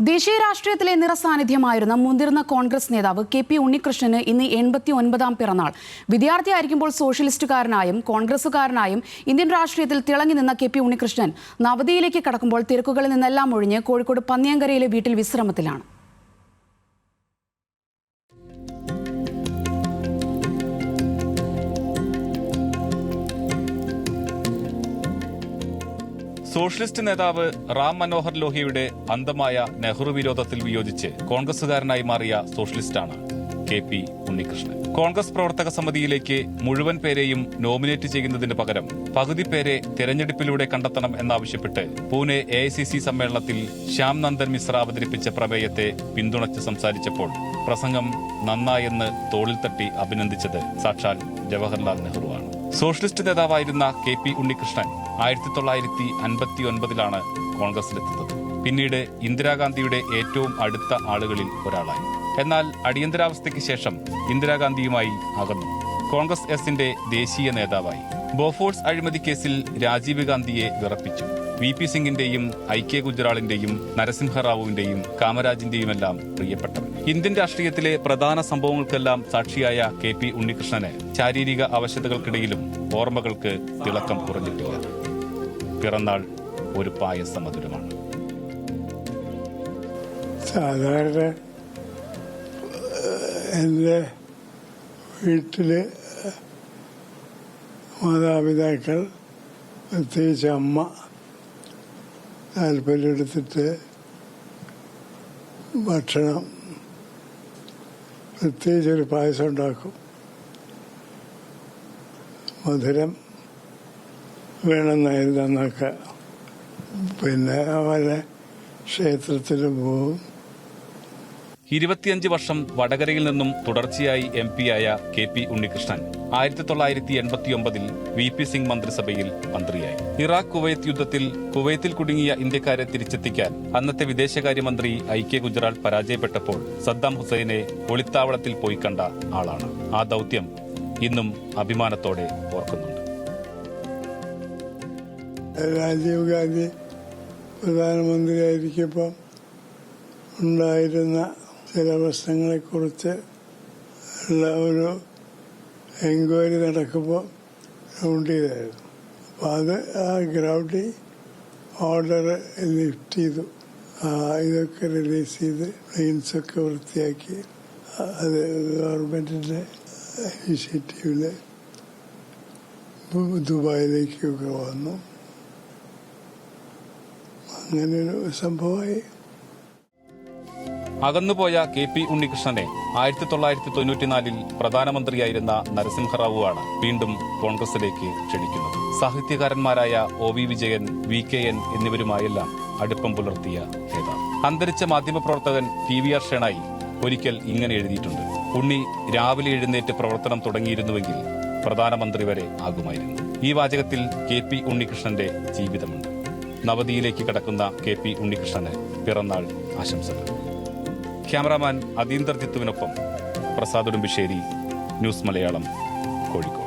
ദേശീയ രാഷ്ട്രീയത്തിലെ നിറസാന്നിധ്യമായിരുന്ന മുതിർന്ന കോൺഗ്രസ് നേതാവ് കെ.പി. ഉണ്ണികൃഷ്ണന് ഇന്ന് 89ാം പിറന്നാൾ. വിദ്യാർത്ഥിയായിരിക്കുമ്പോൾ സോഷ്യലിസ്റ്റുകാരനായും കോൺഗ്രസുകാരനായും ഇന്ത്യൻ രാഷ്ട്രീയത്തിൽ തിളങ്ങി നിന്ന കെ.പി. ഉണ്ണികൃഷ്ണൻ നവതിയിലേക്ക് കടക്കുമ്പോൾ തിരക്കുകളിൽ നിന്നെല്ലാം ഒഴിഞ്ഞ് കോഴിക്കോട് പന്നിയങ്കരയിലെ വീട്ടിൽ വിശ്രമത്തിലാണ്. സോഷ്യലിസ്റ്റ് നേതാവ് റാം മനോഹർ ലോഹിയയുടെ അന്ധമായ നെഹ്റു വിരോധത്തിൽ വിയോജിച്ച് കോൺഗ്രസുകാരനായി മാറിയ സോഷ്യലിസ്റ്റാണ് കെ.പി. ഉണ്ണികൃഷ്ണൻ. കോൺഗ്രസ് പ്രവർത്തക സമിതിയിലേക്ക് മുഴുവൻ പേരെയും നോമിനേറ്റ് ചെയ്യുന്നതിന് പകരം പകുതി പേരെ തെരഞ്ഞെടുപ്പിലൂടെ കണ്ടെത്തണം എന്നാവശ്യപ്പെട്ട് പൂനെ എ.ഐ.സി.സി സമ്മേളനത്തിൽ ശ്യാം നന്ദൻ മിശ്ര അവതരിപ്പിച്ച പ്രമേയത്തെ പിന്തുണച്ച് സംസാരിച്ചപ്പോൾ പ്രസംഗം നന്നായെന്ന് തോളിൽ തട്ടി അഭിനന്ദിച്ചത് സാക്ഷാൽ ജവഹർലാൽ നെഹ്റുവാണ്. സോഷ്യലിസ്റ്റ് നേതാവായിരുന്ന കെ.പി. ഉണ്ണികൃഷ്ണൻ 1959 കോൺഗ്രസിലെത്തുന്നത്. പിന്നീട് ഇന്ദിരാഗാന്ധിയുടെ ഏറ്റവും അടുത്ത ആളുകളിൽ ഒരാളായി. എന്നാൽ അടിയന്തരാവസ്ഥയ്ക്ക് ശേഷം ഇന്ദിരാഗാന്ധിയുമായി അകന്നു. കോൺഗ്രസ് എസിന്റെ ദേശീയ നേതാവായി. ബോഫോഴ്സ് അഴിമതി കേസിൽ രാജീവ് ഗാന്ധിയെ വിറപ്പിച്ചു. വി.പി. സിംഗിന്റെയും ഐ.കെ. ഗുജ്റാളിന്റെയും നരസിംഹറാവുവിന്റെയും കാമരാജിന്റെയുമെല്ലാം പ്രിയപ്പെട്ടവൻ. ഇന്ത്യൻ രാഷ്ട്രീയത്തിലെ പ്രധാന സംഭവങ്ങൾക്കെല്ലാം സാക്ഷിയായ കെ.പി. ഉണ്ണികൃഷ്ണന് ശാരീരിക അവശതകൾക്കിടയിലും ഓർമ്മകൾക്ക് തിളക്കം കുറഞ്ഞിട്ടില്ല. പിറന്നാൾ ഒരു പായസ മധുരമാണ്. സാധാരണ എൻ്റെ വീട്ടില് മാതാപിതാക്കൾ, പ്രത്യേകിച്ച് അമ്മ, താല്പര്യമെടുത്തിട്ട് ഭക്ഷണം, പ്രത്യേകിച്ചൊരു പായസം ഉണ്ടാക്കും. മധുരം വേണമെന്നായിരുന്നു അന്നൊക്കെ. പിന്നെ അവരെ ക്ഷേത്രത്തിൽ പോവും. 25 വർഷം വടകരയിൽ നിന്നും തുടർച്ചയായി MP-യായ കെ.പി. ഉണ്ണികൃഷ്ണൻ 1989 വി.പി. സിംഗ് മന്ത്രിസഭയിൽ മന്ത്രിയായി. ഇറാഖ് കുവൈത്ത് യുദ്ധത്തിൽ കുവൈത്തിൽ കുടുങ്ങിയ ഇന്ത്യക്കാരെ തിരിച്ചെത്തിക്കാൻ അന്നത്തെ വിദേശകാര്യമന്ത്രി ഐ.കെ. ഗുജ്റാൾ പരാജയപ്പെട്ടപ്പോൾ സദ്ദാം ഹുസൈനെ ഒളിത്താവളത്തിൽ പോയി കണ്ട ആളാണ്. ആ ദൗത്യം ഇന്നും അഭിമാനത്തോടെ ഓർക്കുന്നുണ്ട്. രാജീവ് ഗാന്ധി പ്രധാനമന്ത്രിയായിരിക്കുമ്പോൾ ഉണ്ടായിരുന്ന ചില പ്രശ്നങ്ങളെക്കുറിച്ച് ഉള്ള ഒരു എൻക്വയറി നടക്കുമ്പോൾ ഗ്രൗണ്ട് ചെയ്തായിരുന്നു. അപ്പം അത് ആ ഗ്രൗണ്ടിൽ ഓർഡർ ലിഫ്റ്റ് ചെയ്തു. ഇതൊക്കെ റിലീസ് ചെയ്ത് പ്ലെയിൻസൊക്കെ വൃത്തിയാക്കി. അത് ഗവൺമെൻറ്റിൻ്റെ ഇനിഷ്യേറ്റീവിൽ ദുബായിലേക്കൊക്കെ വന്നു. അങ്ങനെയൊരു സംഭവമായി. അകന്നുപോയ കെ.പി. ഉണ്ണികൃഷ്ണനെ 1994 പ്രധാനമന്ത്രിയായിരുന്ന നരസിംഹറാവുവാണ് വീണ്ടും കോൺഗ്രസിലേക്ക് ക്ഷണിക്കുന്നത്. സാഹിത്യകാരന്മാരായ O.V. വിജയൻ, V.K.N. എന്നിവരുമായെല്ലാം അടുപ്പം പുലർത്തിയ നേതാവ്. അന്തരിച്ച മാധ്യമപ്രവർത്തകൻ T.V.R. ഷെണായി ഒരിക്കൽ ഇങ്ങനെ എഴുതിയിട്ടുണ്ട്: ഉണ്ണി രാവിലെ എഴുന്നേറ്റ് പ്രവർത്തനം തുടങ്ങിയിരുന്നുവെങ്കിൽ പ്രധാനമന്ത്രി വരെ ആകുമായിരുന്നു. ഈ വാചകത്തിൽ കെ.പി. ഉണ്ണികൃഷ്ണന്റെ ജീവിതമുണ്ട്. നവതിയിലേക്ക് കടക്കുന്ന കെ.പി. ഉണ്ണികൃഷ്ണന് പിറന്നാൾ ആശംസകൾ. ക്യാമറാമാൻ അതീന്ദർ ജിത്തുവിനൊപ്പം പ്രസാദ് ഉടുമ്പിശ്ശേരി, ന്യൂസ് മലയാളം, കോഴിക്കോട്.